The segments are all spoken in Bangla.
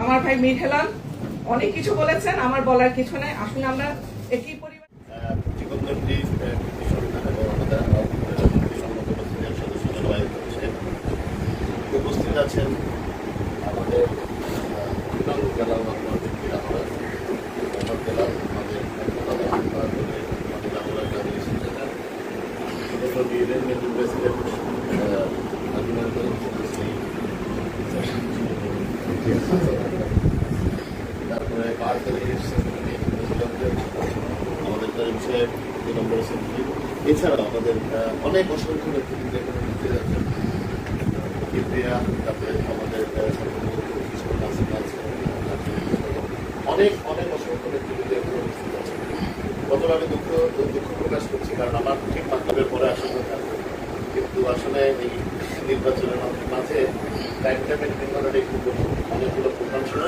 আমার ভাই মীর হেলাল অনেক কিছু বলেছেন, আমার বলার কিছু নেই। আসলে আমরা একই পরিবার। উপস্থিত আছেন আমাদের জেলা তারপরে আমাদের বিষয়ে 2 নম্বর সেক্রেটারি, এছাড়াও আমাদের অনেক অসংখ্য নেতৃত্ব এখানে নিতে যাচ্ছেন। তারপরে আমাদের অনেক অনেক অসংখ্য নেতৃত্ব এখানে উপস্থিত আছে। প্রথমে আমি দুঃখ প্রকাশ করছি, কারণ আমার ঠিক মাধ্যমের পরে আসার কথা, কিন্তু আসলে এই নির্বাচনের মাঝে টাইমটা মেনটেন করাটা একটু অনেকগুলো প্রোগ্রাম ছিল।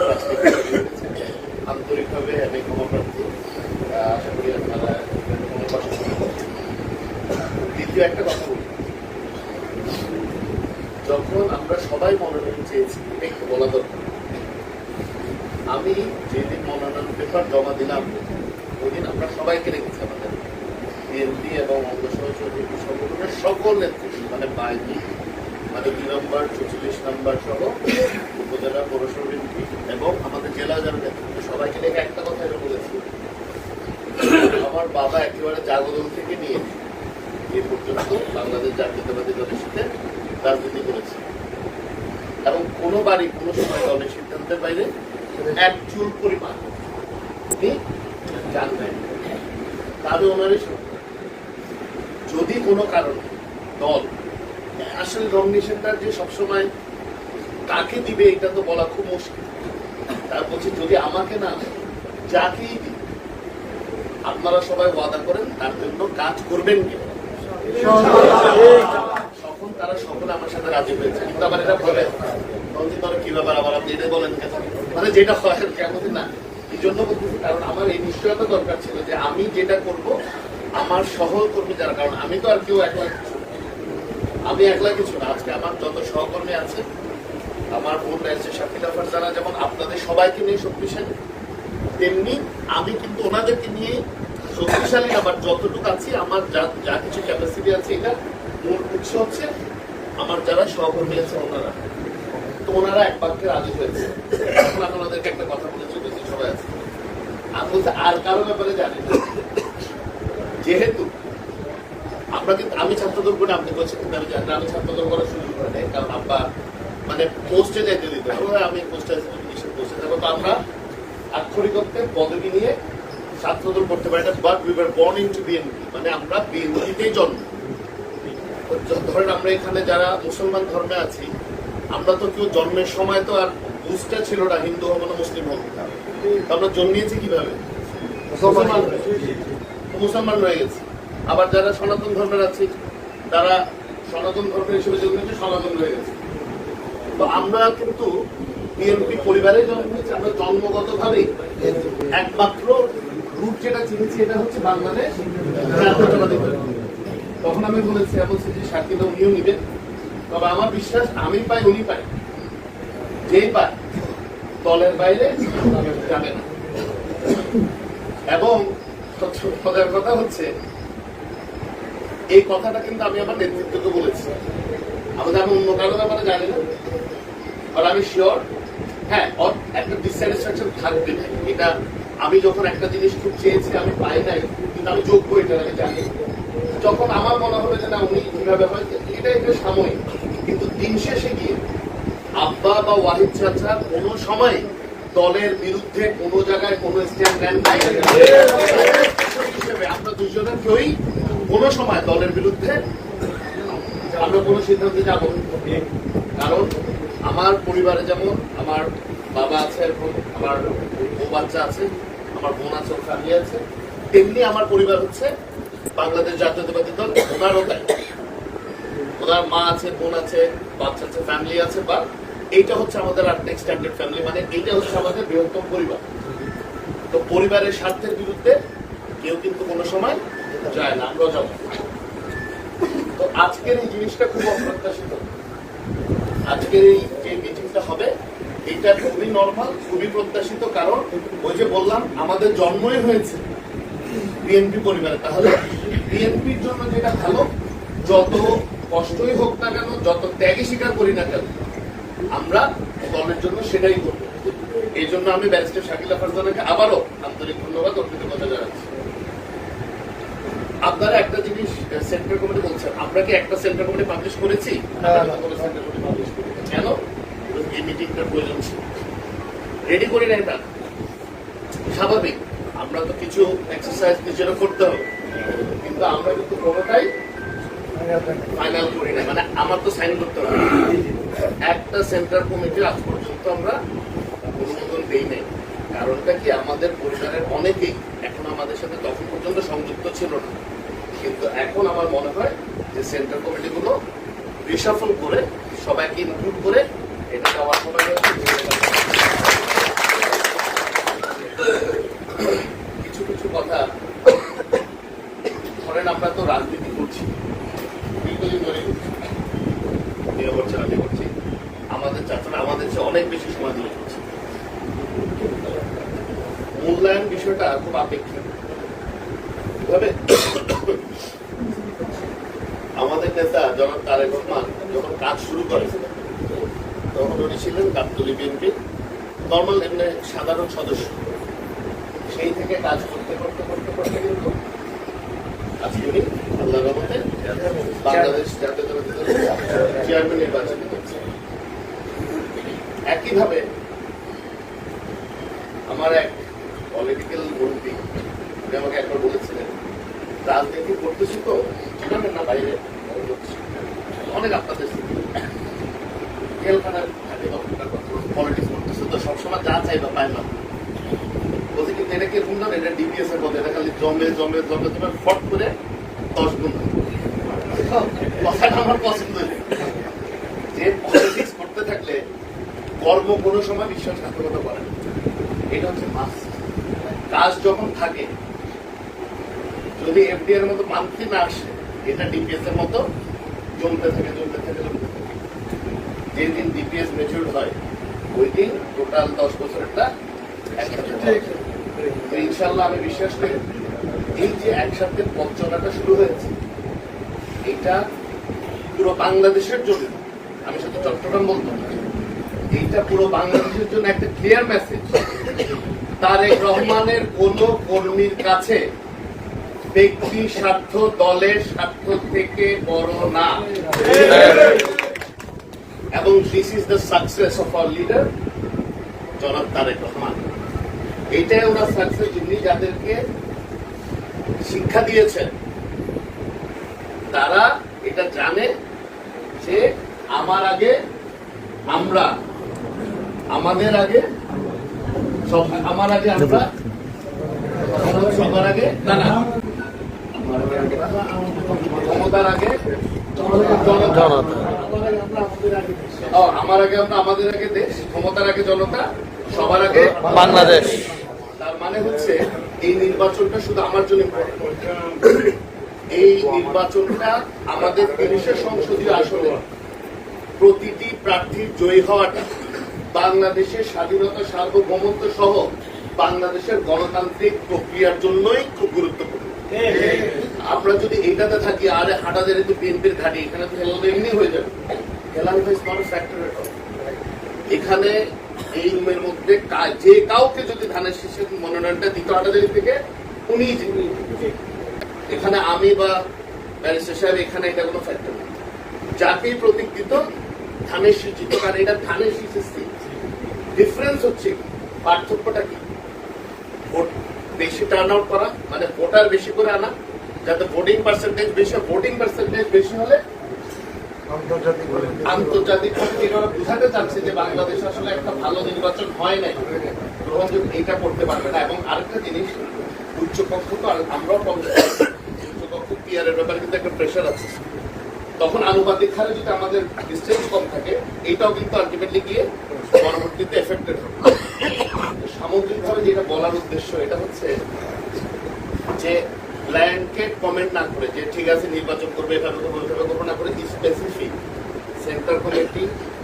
আন্তরিকভাবে আমি ক্ষমাপ্রার্থী, আশা করি আপনারা কোনো কষ্ট করবেন। দ্বিতীয় একটা কথা বলি, যখন আমরা সবাই মনোনয়ন চেয়েছি, একটু বলা দরকার, আমি যেদিন মনোনয়ন পেপার জমা দিলাম ওই দিন আমরা সবাইকে রেখেছি, আমাদের বিএনপি এবং অঙ্গ সহযোগী সংগঠনের সকল নেতৃত্ব, মানে বাহিনী, মানে 2 নম্বর 44 নম্বর সহ উপজেলা পৌরসভা এবং আমাদের জেলা যারা নেতৃত্ব, সবাইকে দেখে একটা কথা এটা বলেছি, আমার বাবা একেবারে জাগরণ থেকে নিয়ে এ পর্যন্ত বাংলাদেশ জাতীয়তাবাদী দলের সাথে রাজনীতি করেছে এবং কোনো বাড়ি কোনো সময় দলের সিদ্ধান্তের বাইরে এক চুল পরিমাণ উনি জানবেন। তবে ওনারই যদি কোনো কারণে দল আসলে নমিনেশনটা যে সবসময় কাকে দিবে এটা তো বলা খুব মুশকিল। তার বলছি যদি আমাকে না যাকেই দিই আপনারা সবাই ওয়াদা করেন তার জন্য কাজ করবেন কি, তখন তারা সকলে আমার সাথে রাজি হয়েছে। কিন্তু আবার এটা বলে তারা কি ব্যাপার আবার আপনি এটা বলেন, মানে যেটা হয় কেমন না, এই জন্য বলতেছি, কারণ আমার এই নিশ্চয়তা দরকার ছিল যে আমি যেটা করব আমার সহকর্মী যারা, কারণ আমি তো আর কেউ একলা কিছু, আমি একলা কিছু না। আজকে আমার যত সহকর্মী আছে, আমার বোন রয়েছে শাকিলা ফারজানা, যেমন আপনাদের সবাইকে নিয়ে শক্তিশালী, তেমনি আমি কিন্তু ওনাদেরকে নিয়ে শক্তিশালী। আবার যতটুকু আছি আমার যা কিছু ক্যাপাসিটি আছে, এটা মূল উৎস হচ্ছে আমার যারা সহকর্মী আছে ওনারা। তো ওনারা এক বাক্যে রাজি হয়েছে। এখন আমি ওনাদেরকে একটা কথা বলেছি, সবাই আছে, আমি বলছি আর কারো ব্যাপারে জানি না, যেহেতু আমরা কিন্তু আমি ছাত্রদল করে আপনি বলছেন, কিন্তু আমি জানি না, আমি ছাত্রদল করার সুযোগ করে নেই, কারণ আব্বা মানে পোস্টে যেতে দিতে হবে, আমি পোস্টে যাবো। তো আমরা আক্ষরিকত্বে পদবি নিয়ে ছাত্রদল করতে পারি না, but we were born into BNP, মানে আমরা বিএনপিতেই জন্ম। ধরেন আমরা এখানে যারা মুসলমান ধর্মে আছি, আমরা তো কেউ জন্মের সময় তো আর বুঝটা ছিল না হিন্দু হবো না মুসলিম হবো, আমরা জন্মিয়েছি কিভাবে, মুসলমান রয়ে গেছি। আবার যারা সনাতন ধর্মের আছে তারা সনাতন ধর্মের হিসেবে জন্মেছে, সনাতন রয়ে গেছে। তো আমরা কিন্তু বিএনপি পরিবারে জন্ম হয়েছে, আমরা জন্মগত ভাবে একমাত্র রুট যেটা চিনেছি এটা হচ্ছে বাংলাদেশ জাতীয়তাবাদী দল। তখন আমি বলেছি যে শাকিলা উনিও নিবেন, তবে আমার বিশ্বাস আমি পাই উনি পাই, যেই পায় দলের বাইরে যাবে না। এবং মজার কথা হচ্ছে এই কথাটা কিন্তু আমি আমার নেতৃত্বকে বলেছি, আমাদের আমি অন্য কারো ব্যাপারে জানি না, আর আমি শিওর হ্যাঁ একটা ডিসস্যাটিসফ্যাকশন থাকবে না। এটা আমি যখন একটা জিনিস খুব চেয়েছি আমি পাই নাই, কিন্তু আমি যোগ্য এটা আমি জানি। যখন আমার মনে হবে যে না উনি কিভাবে হয়, এটা একটা সাময়িক, কিন্তু দিন শেষে গিয়ে আব্বা বা ওয়াহিদ চাচা কোনো সময় দলের বিরুদ্ধে কোনো জায়গায় কোনো স্ট্যান্ড নেন নাই। আমরা দুজনের কেউই কোনো সময় দলের বিরুদ্ধে আমরা কোনো সিদ্ধান্তে যাব, কারণ আমার পরিবারে যেমন আমার বাবা আছে, আমার বউ বাচ্চা আছে, আমার বোন আছে, ওর ফ্যামিলি আছে, তেমনি আমার পরিবার হচ্ছে বাংলাদেশ জাতীয়তাবাদী দল। ওনারও তাই, ওনার মা আছে, বোন আছে, বাচ্চা আছে, ফ্যামিলি আছে, বা এইটা হচ্ছে আমাদের এক্সটেন্ডেড ফ্যামিলি, মানে এইটা হচ্ছে আমাদের বৃহত্তম পরিবার। তো পরিবারের স্বার্থের বিরুদ্ধে কেউ কিন্তু কোনো সময় যায় না, আমরাও যাব। তো আজকের এই জিনিসটা খুব অপ্রত্যাশিত। আজকের এই যে মিটিংটা হবে এটা খুবই নরমাল, খুবই প্রত্যাশিত। কারণ ওই যে বললাম আমাদের জন্মই হয়েছে বিএনপি পরিবারে, তাহলে বিএনপির জন্য যেটা ভালো, যত কষ্টই হোক না কেন, যত ত্যাগই স্বীকার করি না কেন, আমরা দলের জন্য সেটাই করব। এই জন্য আমি ব্যারিস্টার শাকিলা ফারজানাকে আবারও আন্তরিক ধন্যবাদ ও কৃতজ্ঞতা জানাচ্ছি। আপনারা একটা জিনিস সেন্টার কমিটি বলছেন, আমরা কি একটা সেন্টার কমিটি পাবলিশ করেছি? সেন্টার কমিটি পাবলিশ করি কেন? এই মিটিংটার প্রয়োজন ছিল, রেডি করি না। এটা স্বাভাবিক, আমরা তো কিছু এক্সারসাইজ নিজেরও করতে হবে, কিন্তু আমরা কিন্তু কোনোটাই ফাইনাল করি না। মানে আমার তো সাইন করতে হবে। একটা সেন্টার কমিটি আজ পর্যন্ত আমরা অনুমোদন দিই নাই। কারণটা কি, আমাদের পরিবারের অনেকেই এখন আমাদের সাথে তখন পর্যন্ত সংযুক্ত ছিল না, কিন্তু এখন আমার মনে হয় যে সেন্টার কমিটিগুলো রিশাফল করে সবাইকে ইনক্লুড করে এটা দেওয়ার সময় কিছু কিছু কথা। ধরেন আমরা তো রাজনীতি করছি, দীর্ঘদিন ধরে করছি, আমি করছি, আমাদের চাচারা আমাদের চেয়ে অনেক বেশি সময় ধরে করছি। মূল্যায়ন বিষয়টা খুব আপেক্ষিক। তবে আমাদের নেতা জনাব তারেক রহমান যখন কাজ শুরু করেছিলেন, তখন উনি ছিলেন গাবতলী বিএনপি নর্মাল এমনি সাধারণ সদস্য। সেই থেকে কাজ করতে করতে করতে করতে কিন্তু আজকে উনি আল্লাহর রহমতে বাংলাদেশ জাতীয়তাবাদী দলের চেয়ারম্যান নির্বাচিত হয়েছে। একইভাবে আমার এক পলিটিক্যাল মুরব্বী উনি আমাকে একবার বলেছিলেন, রাজনীতি করতেছি তো জানেন না, বাইরে অনেক আপনাদের জেলখানার পলিটিক্স করতেছে তো সবসময় যা চাইবা পায় না। বলছে কিন্তু এটা কিরকম না, এটা ডিপিএস এর মধ্যে, এটা খালি জমে জমে জমে জমে ফট করে 10 গুণ। কথাটা আমার পছন্দ হয়েছে যে পলিটিক্স করতে থাকলে কর্ম কোনো সময় বিশ্বাসঘাতকতা করে না। এটা হচ্ছে মাস। কাজ যখন থাকে, যদি এফডিআর এর মতো মান্থলি না আসে, এটা ডিপিএস এর মতো জমতে থাকে জমতে থাকে জমতে থাকে। যেদিন ডিপিএস ম্যাচিউর হয় ওই দিন টোটাল 10 বছরেরটা একসাথে। ইনশাল্লাহ আমি বিশ্বাস করি এই যে একসাথে পথ চলাটা শুরু হয়েছে, এটা পুরো বাংলাদেশের জন্য, আমি শুধু চট্টগ্রাম বলবো না, এইটা পুরো বাংলাদেশের জন্য একটা ক্লিয়ার মেসেজ। তারেক রহমানের কোন কর্মীর কাছে ব্যক্তি স্বার্থ দলের স্বার্থ থেকে বড় না, এবং this is the success of our leader জনাব তারেক রহমান। এইটাই ওনার সাকসেস, যিনি যাদেরকে শিক্ষা দিয়েছেন তারা এটা জানে যে আমার আগে আমরা, আমাদের আগে আমার আগে আমরা, সবার আগে না না, ক্ষমতার আগে জনতা, আমার আগে আমরা, আমাদের আগে দেশ, ক্ষমতার আগে জনতা, সবার আগে বাংলাদেশ। তার মানে হচ্ছে এই নির্বাচনটা শুধু আমার জন্য, এই নির্বাচনটা আমাদের ৩০ সংসদীয় আসনে প্রতিটি প্রার্থীর জয়ী হওয়াটা বাংলাদেশের স্বাধীনতা সার্বভৌমত্ব সহ বাংলাদেশের গণতান্ত্রিক প্রক্রিয়ার জন্যই খুব গুরুত্বপূর্ণ। আমরা যদি এইটাতে থাকি, আরে হাটাদের তো বিএনপির ঘাঁটি, এখানে তো হেলানো এমনি হয়ে যাবে। হেলানো is not a factor at all. এখানে এই রুমের মধ্যে যে কাউকে যদি ধানের শীষের মনোনয়নটা দিত হাটাদের থেকে, উনি এখানে আমি বা ব্যারিস্টার সাহেব, এখানে এটা কোনো ফ্যাক্টর নেই। যাকেই প্রতীক দিত ধানের শীষ জিত, কারণ এটা ধানের শীষের সিট। ডিফারেন্স হচ্ছে, পার্থক্যটা কি, ভোট বেশি টার্ন আউট করা, মানে ভোটার বেশি করে আনা, যাতে ভোটিং পার্সেন্টেজ বেশি, ভোটিং পার্সেন্টেজ বেশি হলে আন্তর্জাতিক বুঝাতে চাচ্ছে যে বাংলাদেশ আসলে একটা ভালো নির্বাচন হয় নাই, গ্রহণযোগ্য, এটা করতে পারবে না। এবং আরেকটা জিনিস, উচ্চকক্ষ তো আমরাও উচ্চকক্ষ পিআর এর ব্যাপারে কিন্তু একটা প্রেশার আছে, তখন আনুপাতিক হারে যদি আমাদের ডিস্টেন্স কম থাকে, এইটাও কিন্তু আলটিমেটলি গিয়ে পরবর্তীতে এফেক্টেড হবে। সামগ্রিকভাবে যেটা বলার উদ্দেশ্য, এটা হচ্ছে যে ব্ল্যাঙ্কেট কমেন্ট না করে যে ঠিক আছে নির্বাচন করবে এভাবে করবো ওইভাবে করবো না করে, স্পেসিফিক সেন্টার কমিটি,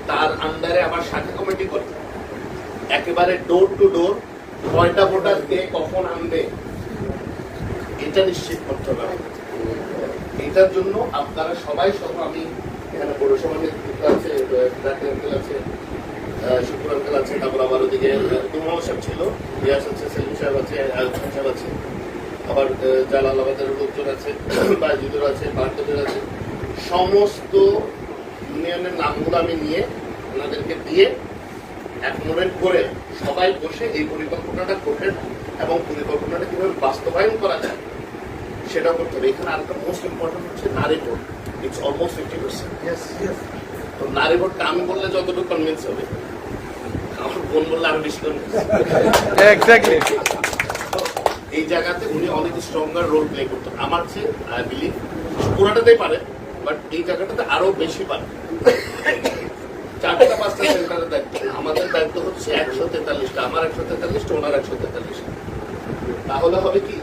তার আন্ডারে আবার শাখা কমিটি করে একেবারে ডোর টু ডোর কয়টা ভোটার কে কখন আনবে এটা নিশ্চিত করতে হবে আমাদের। এটার জন্য আপনারা সবাই সহ আমি এখানে পৌরসভার নেতৃত্ব আছে, আঙ্কেল আছে, শুকুর আঙ্কেল আছে, তারপর আবার ওদিকে তুমা সাহেব ছিল, রিয়াস আছে, সেলিম সাহেব আছে, আয়ুব সাহেব আছে, আবার জালালাবাদের লোকজন আছে, বাইজুদের আছে, বান্ধবের আছে, সমস্ত ইউনিয়নের নামগুলো আমি নিয়ে ওনাদেরকে দিয়ে অ্যাকনোলেজ করে সবাই বসে এই পরিকল্পনাটা করবেন এবং পরিকল্পনাটা কিভাবে বাস্তবায়ন করা যায় সেটা করতে হবে। এখানে আরেকটা মোস্ট ইম্পর্টেন্ট হচ্ছে নারী ভোট। It's almost 50%। তো নারী ভোটটা আমি বললে যতটুকু কনভিন্স হবে, আমার বোন বললে আরো বেশি কনভিন্স। এই জায়গাতে উনি অনেক স্ট্রঙ্গার রোল প্লে করতেন আমার চেয়ে, আই বিলিভ পুরাটাতেই পারে, বাট এই জায়গাটাতে আরো বেশি পারে। 4টা 5টা সেন্টারের দায়িত্ব, আমাদের দায়িত্ব হচ্ছে 143টা, আমার 143টা, ওনার 143টা। তাহলে হবে কি,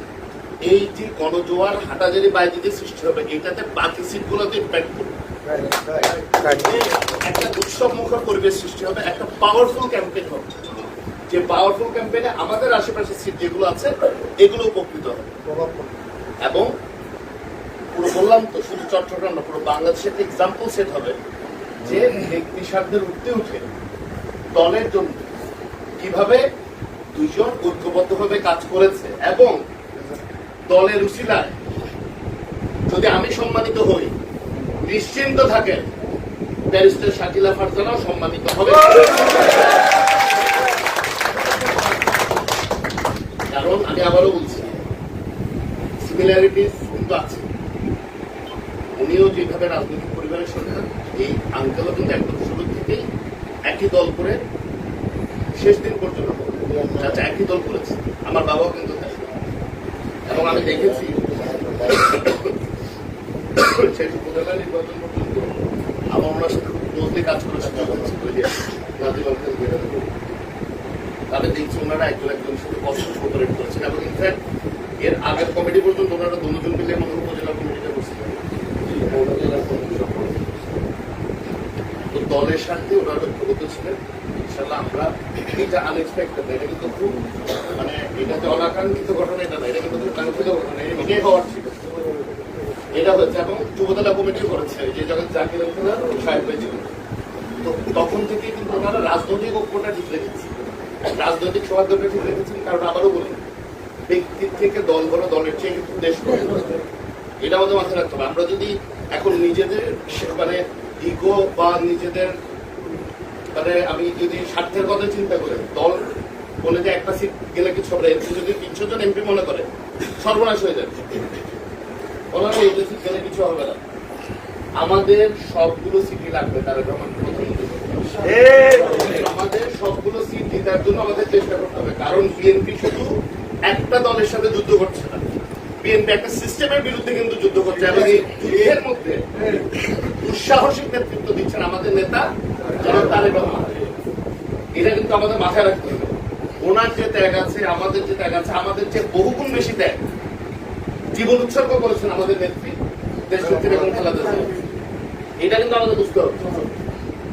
এই যে গণজোয়ার হাটাজারি বাইরে সৃষ্টি হবে, এটাতে বাকি সিটগুলোতে ইম্প্যাক্ট করবে, একটা উৎসব মুখর পরিবেশ সৃষ্টি হবে, একটা পাওয়ারফুল ক্যাম্পেইন হবে। যে পাওয়ারফুল ক্যাম্পেইনে আমাদের আশেপাশে সিট যেগুলো আছে এগুলো উপকৃত হবে এবং পুরো বললাম তো, শুধু চট্টগ্রাম না, পুরো বাংলাদেশের এক্সাম্পল সেট হবে যে ব্যক্তি স্বার্থের উঠতে উঠে দলের জন্য কিভাবে দুইজন ঐক্যবদ্ধভাবে কাজ করেছে এবং দলের উসিলায় যদি আমি সম্মানিত হই, নিশ্চিন্ত থাকেন ব্যারিস্টার শাকিলা ফারজানাও সম্মানিত হবে। কারণ আমি আবারও বলছি, সিমিলারিটিস কিন্তু আছে। উনিও যেভাবে রাজনৈতিক পরিবারের সন্তান, এই আঙ্কেলও কিন্তু একদম শুরু থেকেই একই দল করে শেষ দিন পর্যন্ত চাচা একই দল করেছে। আমার বাবাও কিন্তু তাই, এবং আমি দেখেছি শেষ উপজেলা নির্বাচন পর্যন্ত আমার ওনার সাথে খুব ক্লোজলি কাজ করার সুযোগ হচ্ছে। তাদের দেখছি ওনারা একজন একজনের সাথে কষ্ট কোঅপারেট করেছেন এবং ইনফ্যাক্ট এর আগের কমিটি পর্যন্ত ওনারা দুজন মিলে মনে উপজেলা কমিটিটা করছিলেন। তো দলের সাথে ওনারা ঐক্যবদ্ধ ছিলেন। ইনশাল্লাহ আমরা এটা আনএক্সপেক্টেড, এটা কিন্তু খুব মানে এটা যে অনাকাঙ্ক্ষিত ঘটনা এটা না, এটা কিন্তু খুব কাঙ্ক্ষিত ঘটনা, এটাই হওয়ার ছিল। এটা হচ্ছে এবং যুবদলা কমিটিও করেছে, যে যখন জাকির সাহেব হয়েছিল, তো তখন থেকে কিন্তু ওনারা রাজনৈতিক ঐক্যটা ঠিক রেখেছে, রাজনৈতিক সৌহার্দ্যটা ঠিক রেখেছেন। কারণ আবারও বলি, ব্যক্তির থেকে দল বড়, দলের চেয়ে কিন্তু দেশ বড়, এটা আমাদের মাথায় রাখতে হবে। আমরা যদি এখন নিজেদের মানে ইগো বা নিজেদের মানে আমি যদি স্বার্থের কথা চিন্তা করি, দল বলে যে একটা সিট গেলে কিছু হবে, এমপি যদি 300 জন এমপি মনে করে, সর্বনাশ হয়ে যাবে। ওনারা এই যে সিট গেলে কিছু হবে না, আমাদের সবগুলো সিটই লাগবে। তারা আমাদের সবগুলো সিট জেতার জন্য আমাদের চেষ্টা করতে হবে। কারণ বিএনপি শুধু একটা দলের সাথে যুদ্ধ করছে না, বিএনপি একটা সিস্টেমের বিরুদ্ধে কিন্তু যুদ্ধ করছে এবং এই যুদ্ধের মধ্যে দুঃসাহসিক নেতৃত্ব দিচ্ছেন আমাদের নেতা জনাব তারেক রহমান। এটা কিন্তু আমাদের মাথায় রাখতে হবে। ওনার যে ত্যাগ আছে, আমাদের যে ত্যাগ আছে, আমাদের যে বহুগুণ বেশি ত্যাগ, জীবন উৎসর্গ করেছেন আমাদের নেত্রী দেশনেত্রী বেগম খালেদা জিয়া। এটা কিন্তু আমাদের বুঝতে হবে।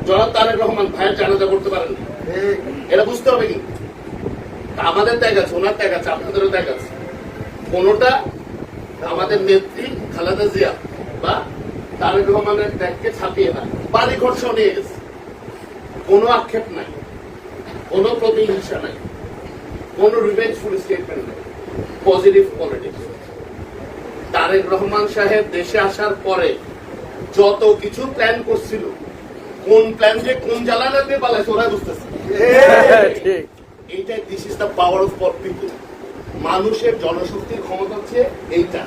জনাব তারেক রহমান ভাইয়ের জানাজা করতে পারেন, এটা বুঝতে হবে। কিন্তু আমাদের ত্যাগ আছে, ওনার ত্যাগ আছে, আপনাদেরও ত্যাগ আছে। কোনটা আমাদের নেত্রী খালেদা জিয়া বা তারেক রহমানের ত্যাগকে ছাপিয়ে না। বাড়ি ঘর সহ নিয়ে গেছে, কোনো আক্ষেপ নাই, কোনো প্রতিহিংসা নাই, কোনো রিভেঞ্জফুল স্টেটমেন্ট নাই, পজিটিভ পলিটিক্স। তারেক রহমান সাহেব দেশে আসার পরে যত কিছু প্ল্যান করছিল, কোন প্ল্যান যে কোন জ্বালানা দিয়ে পালাইছে ওরা বুঝতেছে। এইটাই this is the power of people. মানুষের জনশক্তির ক্ষমতা হচ্ছে এইটা।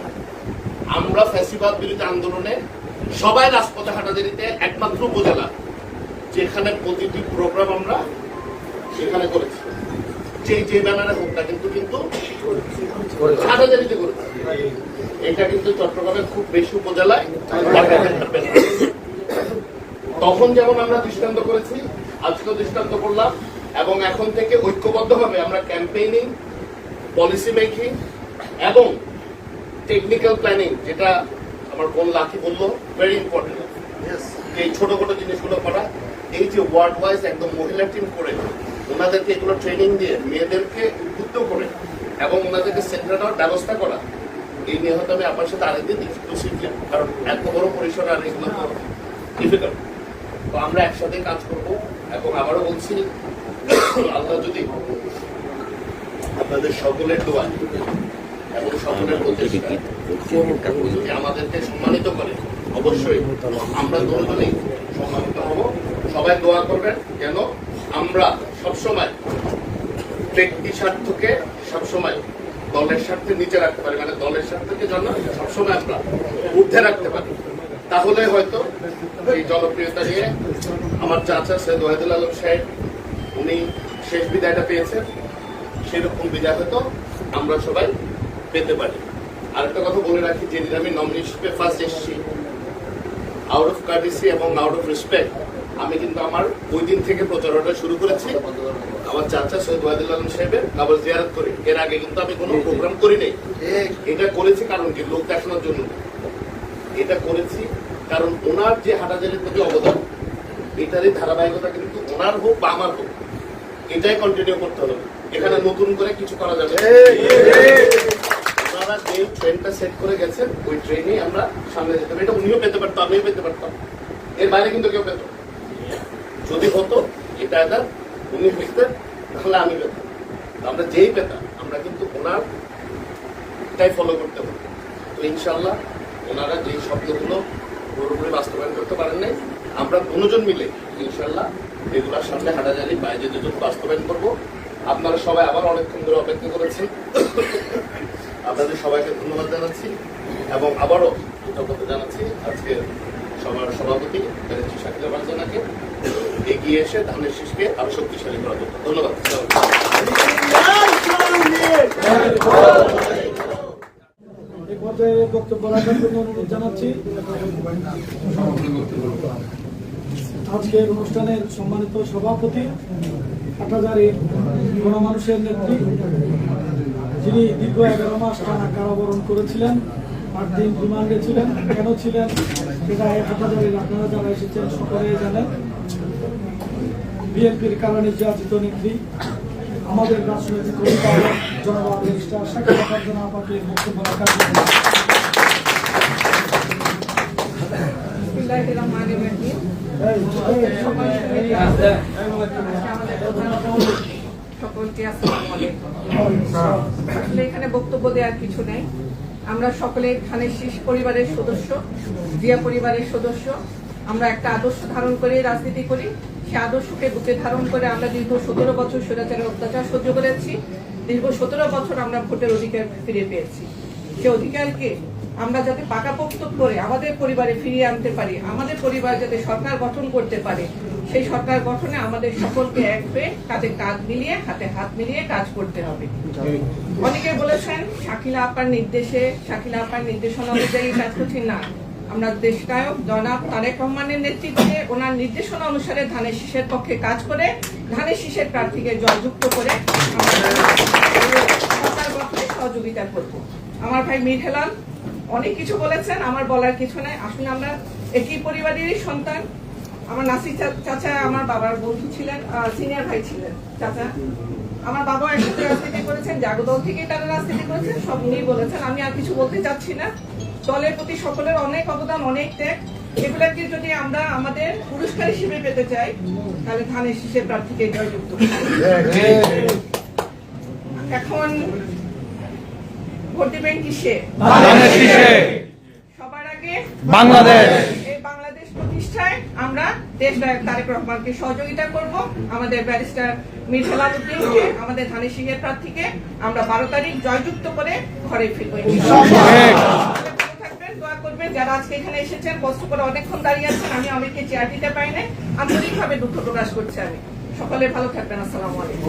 আমরা ফ্যাসিবাদ বিরোধী আন্দোলনে সবাই রাজপথে হাঁটাজারিতে একমাত্র উপজেলা যেখানে প্রতিটি প্রোগ্রাম আমরা সেখানে করেছি, যে ব্যানারে হোক না কিন্তু কিন্তু হাঁটাজারিতে করেছি। এটা কিন্তু চট্টগ্রামের খুব বেশি উপজেলায় তখন যেমন আমরা দৃষ্টান্ত করেছি, আজকেও দৃষ্টান্ত করলাম এবং এখন থেকে ঐক্যবদ্ধভাবে আমরা ক্যাম্পেইনিং, পলিসি মেকিং এবং টেকনিক্যাল প্ল্যানিং, যেটা আমার বোন লাকি বললো, ভেরি ইম্পর্টেন্ট। এই ছোট ছোট জিনিসগুলো করা, এই যে ওয়ার্ড ওয়াইজ একদম মহিলা টিম করে ওনাদেরকে এগুলো ট্রেনিং দিয়ে মেয়েদেরকে উদ্বুদ্ধ করে এবং ওনাদেরকে সেন্টার দেওয়ার ব্যবস্থা করা, এই নিয়ে হয়তো আমি আপনার সাথে আরেকদিন একটু শিখলাম, কারণ এত বড় পরিসরে আর এগুলো তো ডিফিকাল্ট। তো আমরা একসাথে কাজ করব এবং আবারও বলছি, আল্লাহ যদি আপনাদের সকলের দোয়া এবং সকলের প্রচেষ্টা যদি আমাদেরকে সম্মানিত করে, অবশ্যই আমরা দুজনেই সম্মানিত হব। সবাই দোয়া করবেন যেন আমরা সবসময় ব্যক্তি স্বার্থকে সবসময় দলের স্বার্থে নিচে রাখতে পারি, মানে দলের স্বার্থকে যেন সবসময় আমরা ঊর্ধ্বে রাখতে পারি। তাহলে হয়তো এই জনপ্রিয়তা নিয়ে আমার চাচা সৈয়দ ওয়াহিদুল আলম সাহেব উনি শেষ বিদায়টা পেয়েছেন, সেরকম বিদায় হয়তো আমরা সবাই পেতে পারি। আরেকটা কথা বলে রাখি, যেদিন আমি নমিনেশনে ফার্স্ট এসেছি, আউট অফ কার্টিসি এবং আউট অফ রেসপেক্ট, আমি কিন্তু আমার ওই দিন থেকে প্রচারণা শুরু করেছি আমার চাচা সৈয়দ ওয়াহিদুল আলম সাহেবের কবর জিয়ারত করে। এর আগে কিন্তু আমি কোনো প্রোগ্রাম করি নাই। এটা করেছি কারণ কি, লোক দেখানোর জন্য। এটা করেছি কারণ ওনার যে হাটাজারির প্রতি অবদান, এটারই ধারাবাহিকতা কিন্তু ওনার হোক বা আমার হোক, এটাই কন্টিনিউ করতে হবে। এখানে নতুন করে কিছু করা যাবে। ওনারা যে ট্রেনটা সেট করে গেছেন, ওই ট্রেনেই আমরা সামনে যেতে হবে। এটা উনিও পেতে পারতাম, আমিও পেতে পারতাম, এর বাইরে কিন্তু কেউ পেত। যদি হতো এটা এদার উনি পেতেন, তাহলে আমি পেতাম। আমরা যেই পেতাম, আমরা কিন্তু ওনারটাই ফলো করতে হবে। তো ইনশাল্লাহ ওনারা যেই শব্দগুলো পুরোপুরি বাস্তবায়ন করতে পারেন নাই, আমরা দুজন মিলে ইনশাল্লাহ এগুলোর সামনে হাঁটাজারি বাইরে দুজন বাস্তবায়ন করব। আপনারা সবাই আবার অনেকক্ষণ ধরে অপেক্ষা করেছেন, আপনাদের সবাইকে ধন্যবাদ জানাচ্ছি এবং আবারও কৃতজ্ঞতা জানাচ্ছি আজকে সবার সভাপতি শাকিলা বারজানাকে এগিয়ে এসে ধানের শীষকে আরো শক্তিশালী করার জন্য। ধন্যবাদ। বক্তব্য রাখার জন্য অনুরোধ জানাচ্ছি। আজকের অনুষ্ঠানের সম্মানিত সভাপতি, হাটহাজারীর গণমানুষের নেত্রী, যিনি দীর্ঘ 11 মাস টানা কারাবরণ করেছিলেন, 8 দিন রিমান্ডে ছিলেন। কেন ছিলেন সেটা হাটহাজারীর আপনারা যারা এসেছেন সকলেই জানেন। বিএনপির কারা নির্যাতিত নেত্রী, আমাদের রাজনৈতিক অভিভাবক জনাব ব্যারিস্টার শাকিলা বারজানা আপাকে বক্তব্য রাখার জন্য। সকলকে আসসালামু আলাইকুম। আসলে এখানে বক্তব্য দেওয়ার কিছু নেই। আমরা সকলে ধানের শীষ পরিবারের সদস্য, জিয়া পরিবারের সদস্য। আমরা একটা আদর্শ ধারণ করে রাজনীতি করি। সে আদর্শকে বুকে ধারণ করে আমরা দীর্ঘ 17 বছর স্বৈরাচারের অত্যাচার সহ্য করেছি। দীর্ঘ 17 বছর আমরা ভোটের অধিকার ফিরে পেয়েছি। সে অধিকারকে আমরা যাতে পাকাপোক্ত করে আমাদের পরিবারে ফিরিয়ে আনতে পারি, আমাদের পরিবার যাতে সরকার গঠন করতে পারে, সেই সরকার গঠনে আমাদের সকলকে এক হয়ে কাঁধে কাঁধ মিলিয়ে হাতে হাত মিলিয়ে কাজ করতে হবে। অনেকে বলেছেন শাকিলা আপার নির্দেশে, শাকিলা আপার নির্দেশনা অনুযায়ী কাজ করছি না। আমরা দেশনায়ক জনাব তারেক রহমানের নেতৃত্বে ওনার নির্দেশনা অনুসারে ধানের শীষের পক্ষে কাজ করে ধানের শীষের প্রার্থীকে জয়যুক্ত করে সরকার গঠনে সহযোগিতা করব। আমার ভাই মীর হেলাল অনেক কিছু বলেছেন, আমার বলার কিছু নাই। আসলে আমরা একই পরিবারেরই সন্তান। আমার নাসির চাচা আমার বাবার বন্ধু ছিলেন, সিনিয়র ভাই ছিলেন চাচা। আমার বাবা একসাথে রাজনীতি করেছেন, জাগদল থেকে তারা রাজনীতি করেছেন, সব উনিই বলেছেন। আমি আর কিছু বলতে চাচ্ছি না। দলের প্রতি সকলের অনেক অবদান, অনেক ত্যাগ। এগুলাকে যদি আমরা আমাদের পুরস্কার হিসেবে পেতে চাই, তাহলে ধানের শীষের প্রার্থীকে জয়যুক্ত। এখন ভোট দিবেন কিসে? সবার আগে বাংলাদেশ। এই বাংলাদেশ প্রতিষ্ঠায় আমরা দেশনায়ক তারেক রহমানকে সহযোগিতা করব। আমাদের ব্যারিস্টার মীর হেলাল উদ্দিনকে, আমাদের ধানের শীষের প্রার্থীকে আমরা 12 তারিখ জয়যুক্ত করে ঘরে ফিরব। থাকবেন, দোয়া করবেন। যারা আজকে এখানে এসেছেন, কষ্ট করে অনেকক্ষণ দাঁড়িয়ে আছেন, আমি অনেককে চেয়ার দিতে পারি না, আন্তরিকভাবে দুঃখ প্রকাশ করছি আমি। সকলে ভালো থাকবেন। আসসালামু আলাইকুম।